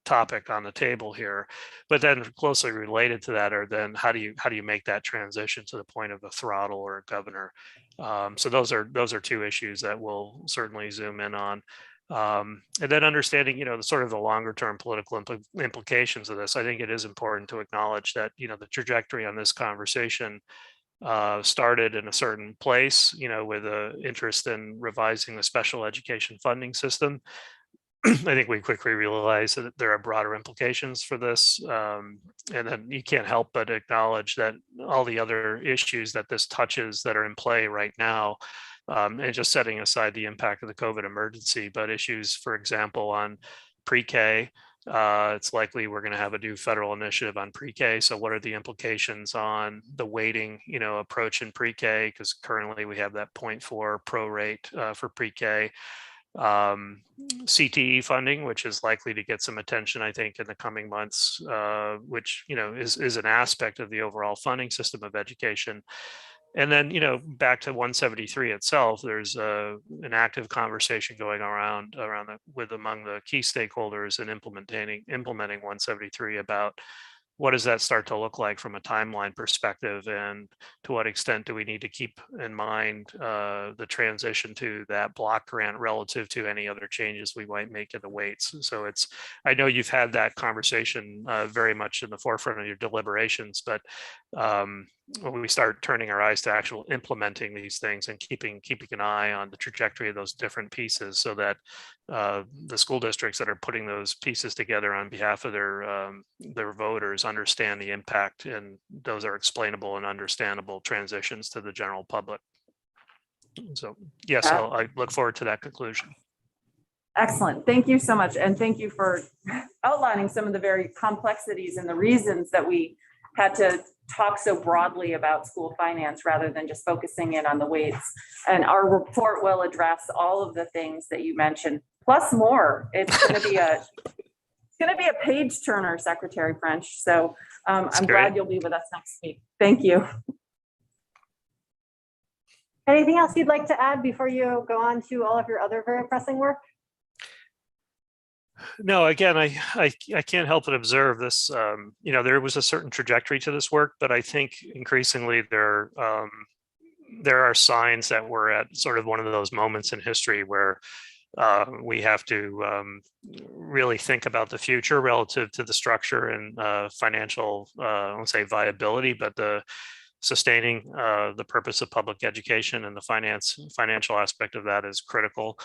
topic on the table here. But then closely related to that are then how do you make that transition to the point of a throttle or a governor? So those are two issues that we'll certainly zoom in on. And then understanding, the sort of the longer term political implications of this. I think it is important to acknowledge that, the trajectory on this conversation started in a certain place, with an interest in revising the special education funding system. I think we quickly realized that there are broader implications for this. And then you can't help but acknowledge that all the other issues that this touches that are in play right now, and just setting aside the impact of the COVID emergency, but issues, for example, on pre-K. It's likely we're going to have a new federal initiative on pre-K. So what are the implications on the weighting, approach in pre-K? Because currently we have that 0.4 pro rate for pre-K. CTE funding, which is likely to get some attention, I think, in the coming months, which, is an aspect of the overall funding system of education. And then, back to 173 itself, there's an active conversation going around among the key stakeholders in implementing 173 about what does that start to look like from a timeline perspective, and to what extent do we need to keep in mind the transition to that block grant relative to any other changes we might make in the weights. So I know you've had that conversation very much in the forefront of your deliberations, but when we start turning our eyes to actual implementing these things and keeping an eye on the trajectory of those different pieces, so that the school districts that are putting those pieces together on behalf of their voters understand the impact, and those are explainable and understandable transitions to the general public. So yes, I look forward to that conclusion. Excellent. Thank you so much. And thank you for outlining some of the very complexities and the reasons that we had to talk so broadly about school finance rather than just focusing in on the weights. And our report will address all of the things that you mentioned, plus more. It's going to be a page turner, Secretary French. So I'm glad you'll be with us next week. Thank you. Anything else you'd like to add before you go on to all of your other very pressing work? No, again, I can't help but observe this. There was a certain trajectory to this work, but I think increasingly there are signs that we're at sort of one of those moments in history where we have to really think about the future relative to the structure and financial, I won't say viability, but the sustaining the purpose of public education, and the financial aspect of that is critical.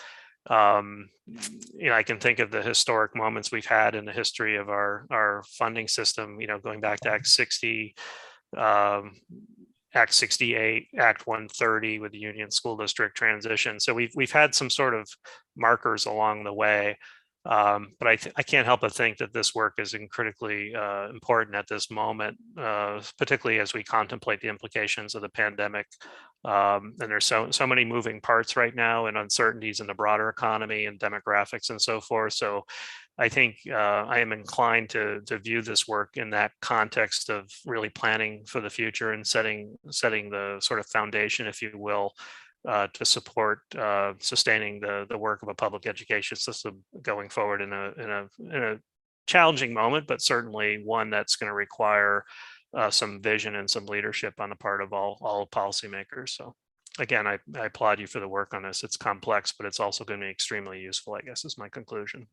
I can think of the historic moments we've had in the history of our funding system, going back to Act 60, Act 68, Act 130 with the Union School District transition. So we've had some sort of markers along the way. But I can't help but think that this work is critically important at this moment, particularly as we contemplate the implications of the pandemic. And there's so many moving parts right now and uncertainties in the broader economy and demographics and so forth. So I think I am inclined to view this work in that context of really planning for the future and setting the sort of foundation, if you will, to support sustaining the work of a public education system going forward in a challenging moment, but certainly one that's going to require some vision and some leadership on the part of all policymakers. So again, I applaud you for the work on this. It's complex, but it's also going to be extremely useful, I guess, is my conclusion.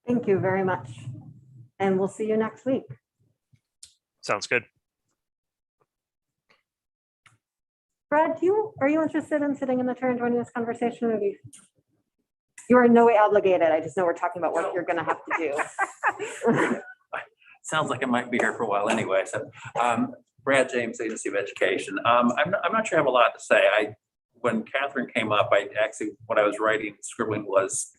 Thank you very much. And we'll see you next week. Sounds good. Brad, are you interested in sitting in the chair and joining this conversation? Or you are in no way obligated. I just know we're talking about what you're going to have to do. Sounds like I might be here for a while anyway. So, Brad James, Agency of Education. I'm not sure I have a lot to say. When Catherine came up, what I was writing, scribbling was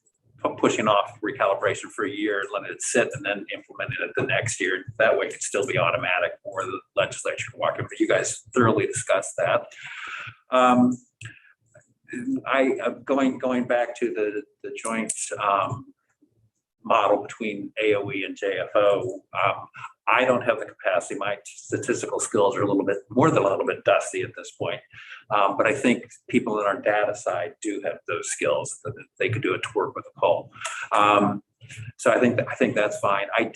pushing off recalibration for a year, letting it sit, and then implementing it the next year. That way it could still be automatic for the legislature to walk in. But you guys thoroughly discussed that. Going back to the joint model between AOE and JFO, I don't have the capacity. My statistical skills are more than a little bit dusty at this point. But I think people on our data side do have those skills that they could do a twerk with a poll. So I think that's fine. I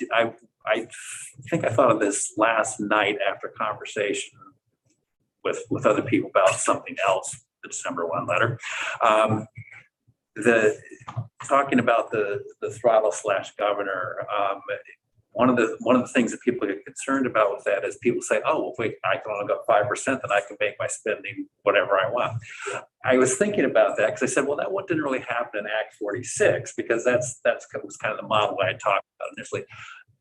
think I thought of this last night after conversation with other people about something else, the December 1 letter. Talking about the throttle / governor, one of the things that people get concerned about with that is people say, oh, well, wait, I can only go 5%, then I can make my spending whatever I want. I was thinking about that because I said, well, that one didn't really happen in Act 46 because that was kind of the model I talked about initially.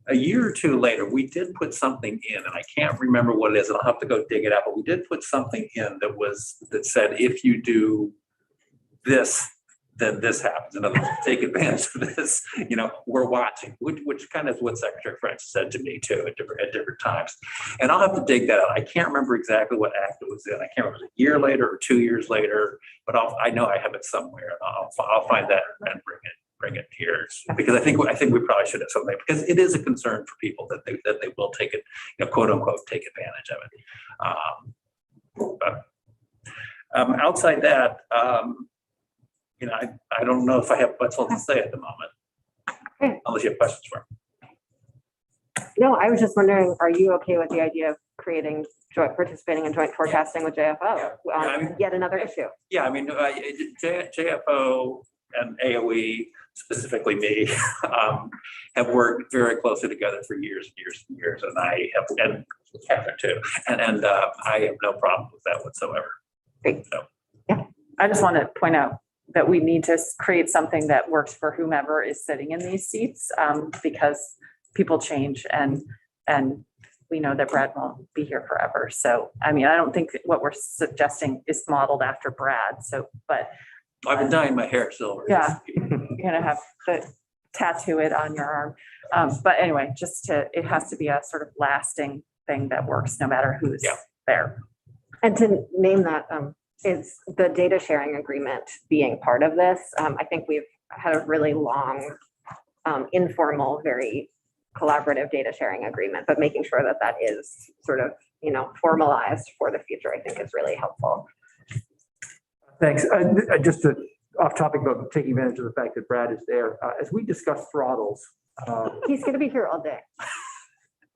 A year or two later, we did put something in, and I can't remember what it is, and I'll have to go dig it up, but we did put something in that said, if you do this, then this happens. In other words, take advantage of this, we're watching, which kind of is what Secretary Francis said to me too at different times. And I'll have to dig that out. I can't remember exactly what act it was in. I can't remember a year later or 2 years later, but I know I have it somewhere. I'll find that and bring it here because I think we probably should have something because it is a concern for people that they will take it, quote unquote, take advantage of it. But outside that, I don't know if I have much else to say at the moment, Okay. Unless you have questions for me. No, I was just wondering, are you okay with the idea of participating in joint forecasting with JFO? Yet another issue. Yeah, I mean, JFO and AOE, specifically me, have worked very closely together for years and years and years, and I have, and Catherine too, and I have no problem with that whatsoever. Great. So. Yeah, I just want to point out that we need to create something that works for whomever is sitting in these seats, because people change and we know that Brad won't be here forever. So, I mean, I don't think what we're suggesting is modeled after Brad. So, but I've been dyeing my hair silver. yeah, you're gonna have to tattoo it on your arm. But anyway, it has to be a sort of lasting thing that works no matter who's there. And to name that, is the data sharing agreement being part of this. I think we've had a really long, informal, very collaborative data sharing agreement, but making sure that that is sort of, formalized for the future, I think is really helpful. Thanks. Just off topic about taking advantage of the fact that Brad is there, as we discuss throttles. He's going to be here all day.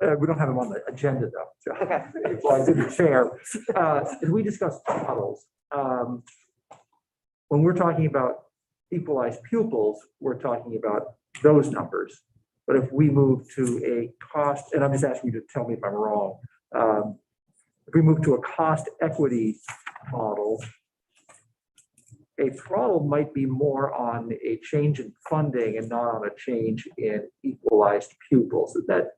We don't have him on the agenda though. Okay. Well, I didn't share. As we discuss throttles, when we're talking about equalized pupils, we're talking about those numbers. But if we move to a cost, and I'm just asking you to tell me if I'm wrong, if we move to a cost equity model, a throttle might be more on a change in funding and not on a change in equalized pupils. Is that?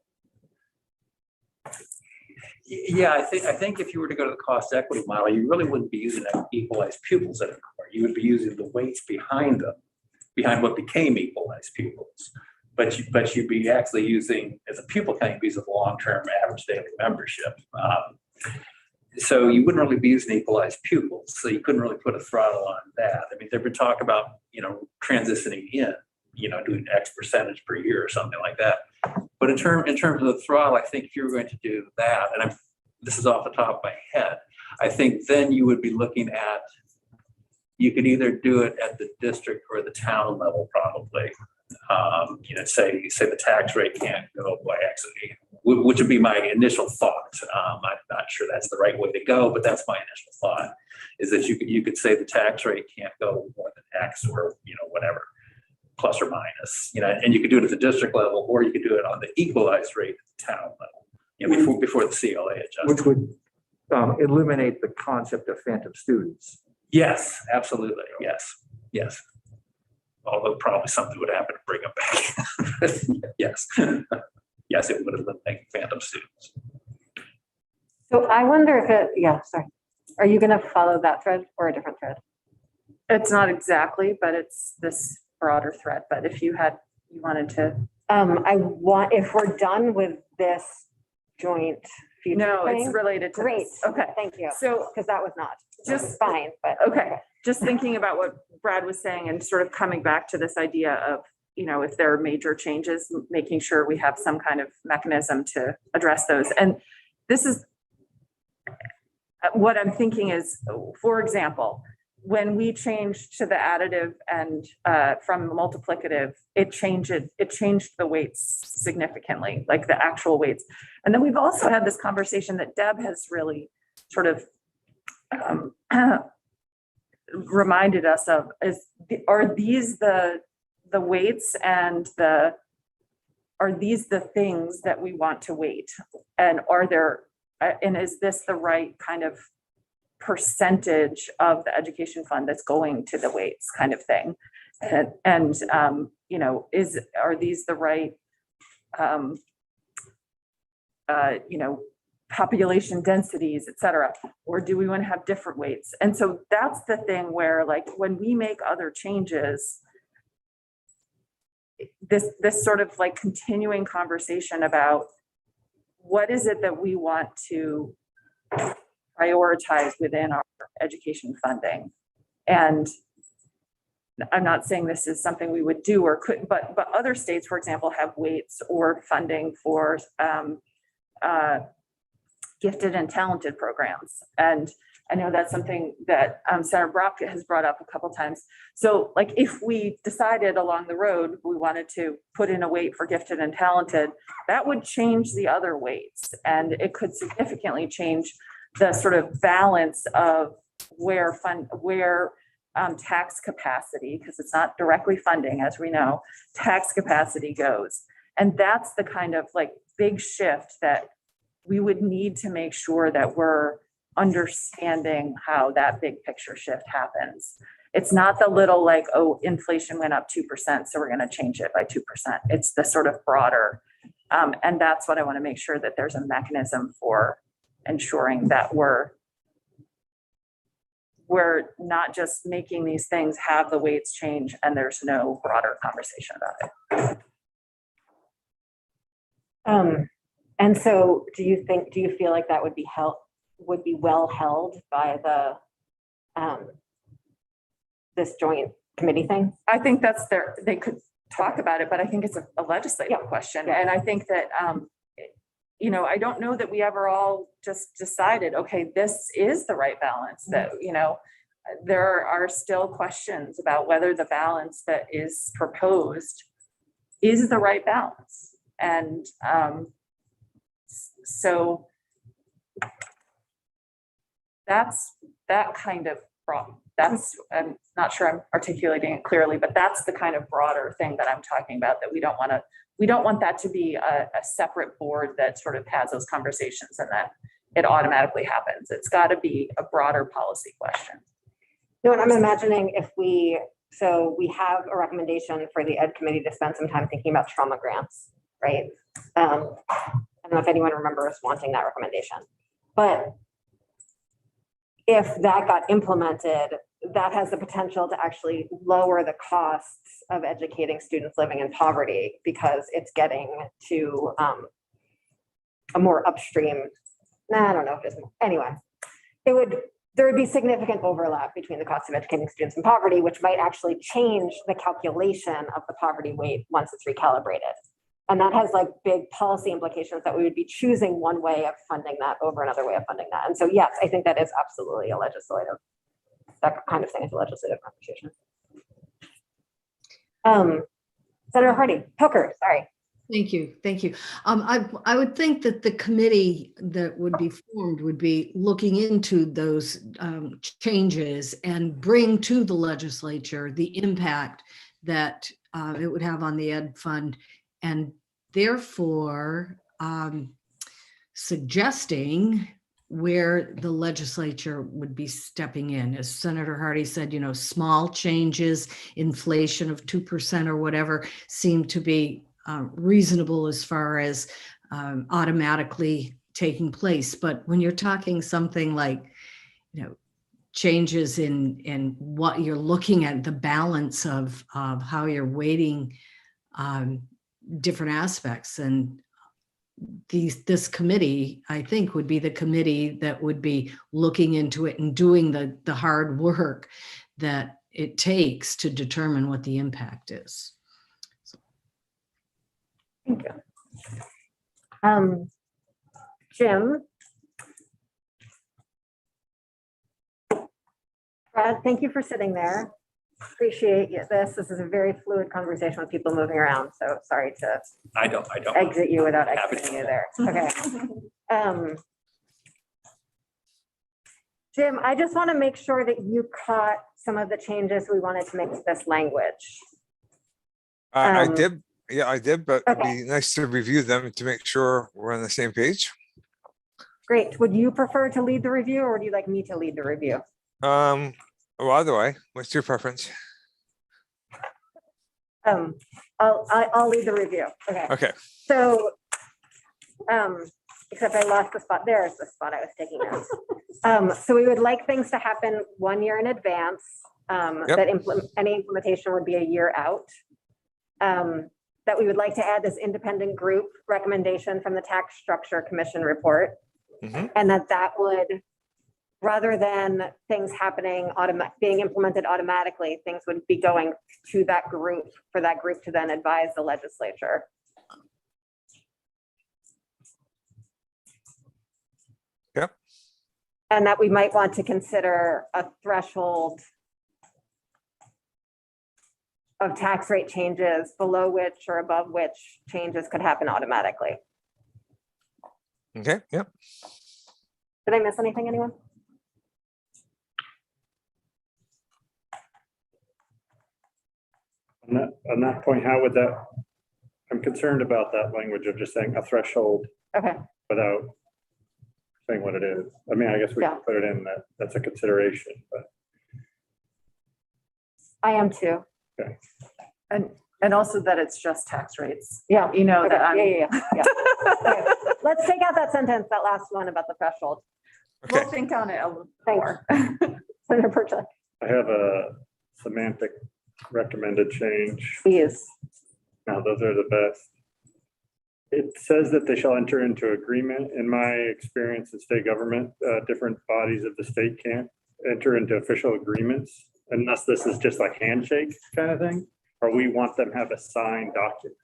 Yeah, I think if you were to go to the cost equity model, you really wouldn't be using equalized pupils anymore. You would be using the weights behind them behind what became equalized pupils. But you'd be actually using, as a pupil count, because of the long-term average daily membership. So you wouldn't really be using equalized pupils, so you couldn't really put a throttle on that. I mean, there'd been talk about, transitioning in, doing X percentage per year or something like that. But in terms of the throttle, I think if you were going to do that, and this is off the top of my head, I think then you would be looking at, you could either do it at the district or the town level, probably. Say the tax rate can't go by X, which would be my initial thought. I'm not sure that's the right way to go, but that's my initial thought, is that you could say the tax rate can't go more than X, or whatever, plus or minus, and you could do it at the district level, or you could do it on the equalized rate at the town level, before the CLA adjustment. Which would eliminate the concept of phantom students. Yes, absolutely. Yes. Although probably something would happen to bring them back. Yes. Yes, it would eliminate phantom students. So I wonder if sorry. Are you going to follow that thread or a different thread? It's not exactly, but it's this broader thread. But if you wanted to. If we're done with this joint future No, thing, it's related to great. this. Okay. Thank you. So Because that was not just fine, but okay. Just thinking about what Brad was saying and sort of coming back to this idea of, if there are major changes, making sure we have some kind of mechanism to address those. And this is what I'm thinking is, for example, when we changed to the additive and from multiplicative, it changed the weights significantly, like the actual weights. And then we've also had this conversation that Deb has really sort of reminded us of, are these the weights and are these the things that we want to weight? And is this the right kind of percentage of the education fund that's going to the weights, kind of thing? And are these the right population densities, et cetera, or do we want to have different weights? And so that's the thing where, like, when we make other changes, this sort of like continuing conversation about what is it that we want to prioritize within our education funding. And I'm not saying this is something we would do or could, but other states, for example, have weights or funding for gifted and talented programs. And I know that's something that Senator Brock has brought up a couple times. So like, if we decided along the road, we wanted to put in a weight for gifted and talented, that would change the other weights. And it could significantly change the sort of balance of where tax capacity, because it's not directly funding, as we know, tax capacity goes. And that's the kind of like big shift that we would need to make sure that we're understanding how that big picture shift happens. It's not the little like, oh, inflation went up 2%, so we're going to change it by 2%. It's the sort of broader, and that's what I want to make sure that there's a mechanism for ensuring that we're not just making these things have the weights change and there's no broader conversation about it. And so do you feel like that would be well held by this joint committee thing? I think that's they could talk about it, but I think it's a legislative question. And I think that, I don't know that we ever all just decided, okay, this is the right balance, that, there are still questions about whether the balance that is proposed is the right balance. And so that's that kind of problem. I'm not sure I'm articulating it clearly, but that's the kind of broader thing that I'm talking about, that we don't want that to be a separate board that sort of has those conversations and then it automatically happens. It's got to be a broader policy question. No, and I'm imagining we have a recommendation for the Ed Committee to spend some time thinking about trauma grants, right? I don't know if anyone remembers wanting that recommendation, but if that got implemented, that has the potential to actually lower the costs of educating students living in poverty because it's getting to a more upstream. I don't know if it's, anyway, there would be significant overlap between the cost of educating students in poverty, which might actually change the calculation of the poverty weight once it's recalibrated. And that has like big policy implications that we would be choosing one way of funding that over another way of funding that. And so, yes, I think that is absolutely a legislative, that kind of thing is a legislative conversation. Senator Hardy, Hooker, sorry. Thank you. Thank you. I would think that the committee that would be formed would be looking into those changes and bring to the legislature the impact that it would have on the ed fund, and therefore suggesting where the legislature would be stepping in. As Senator Hardy said, you know, small changes, inflation of 2% or whatever seem to be reasonable as far as automatically taking place. But when you're talking something like, you know, changes in what you're looking at, the balance of how you're weighting different aspects, and this committee, I think, would be the committee that would be looking into it and doing the hard work that it takes to determine what the impact is. Thank you. Jim. Brad, thank you for sitting there. Appreciate this. This is a very fluid conversation with people moving around. So sorry to I don't. exit you without Happy exiting to. you there. Okay. Jim, I just want to make sure that you caught some of the changes we wanted to make to this language. I did. Yeah, I did, but it'd Okay. be nice to review them to make sure we're on the same page. Great. Would you prefer to lead the review, or would you like me to lead the review? Well, either way, what's your preference? I'll lead the review. Okay. Okay. So, except I lost the spot. There's the spot I was taking notes. So we would like things to happen 1 year in advance. Yep. That any implementation would be a year out. That we would like to add this independent group recommendation from the Tax Structure Commission report. Mhm. And that would, rather than things happening being implemented automatically, things would be going to that group for that group to then advise the legislature. Yep. And that we might want to consider a threshold of tax rate changes below which or above which changes could happen automatically. Okay. Yep. Did I miss anything, anyone? On that point, how would that, I'm concerned about that language of just saying a threshold Okay, without saying what it is. I mean, I guess we Yeah. can put it in that, that's a consideration, but I am too. And also that it's just tax rates, Yeah. you know, Okay, that I'm. yeah. Okay. Let's take out that sentence, that last one about the threshold. Okay. We'll think on it a little Thanks. more. Senator Percha, I have a semantic recommended change. please. Now, those are the best. It says that they shall enter into agreement. In my experience in state government, different bodies of the state can't enter into official agreements unless this is just like handshake kind of thing, or we want them to have a signed document.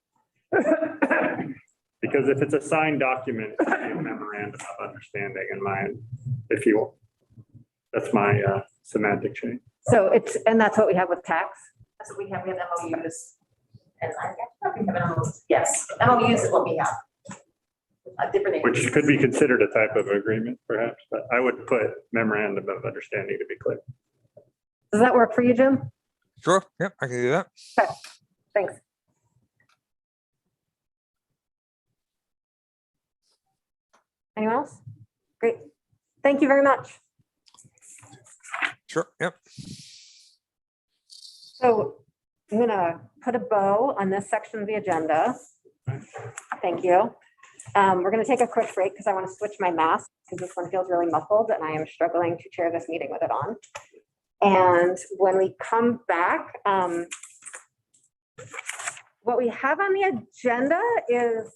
Because if it's a signed document, it's a memorandum of understanding in mind, if you will. That's my semantic change. So it's, and that's what we have with tax. That's what we have MOUs. And I think we have MOUs. Yes, MOUs is what we have. Different names. Which could be considered a type of agreement perhaps, but I would put memorandum of understanding to be clear. Does that work for you, Jim? Sure. Yep. I can do that. Thanks. Anyone else? Great. Thank you very much. Sure. Yep. So I'm gonna put a bow on this section of the agenda. Thank you. We're gonna take a quick break because I want to switch my mask because this one feels really muffled and I am struggling to chair this meeting with it on. And when we come back, what we have on the agenda is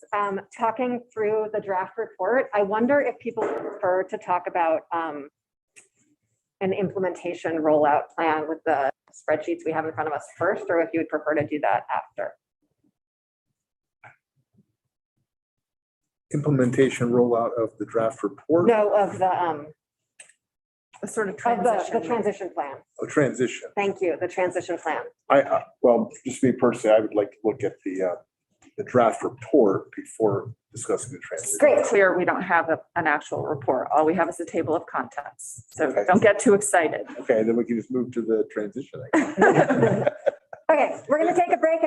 talking through the draft report. I wonder if people prefer to talk about an implementation rollout plan with the spreadsheets we have in front of us first, or if you would prefer to do that after. Implementation rollout of the draft report, No, of the sort of the transition. transition plan. a transition. Thank you, the transition plan. Well, just me personally, I would like to look at the draft report before discussing the transition. Great. Clear, we don't have an actual report. All we have is a table of contents. So Okay. don't get too excited. Okay, then we can just move to the transition. I guess. Okay, we're gonna take a break and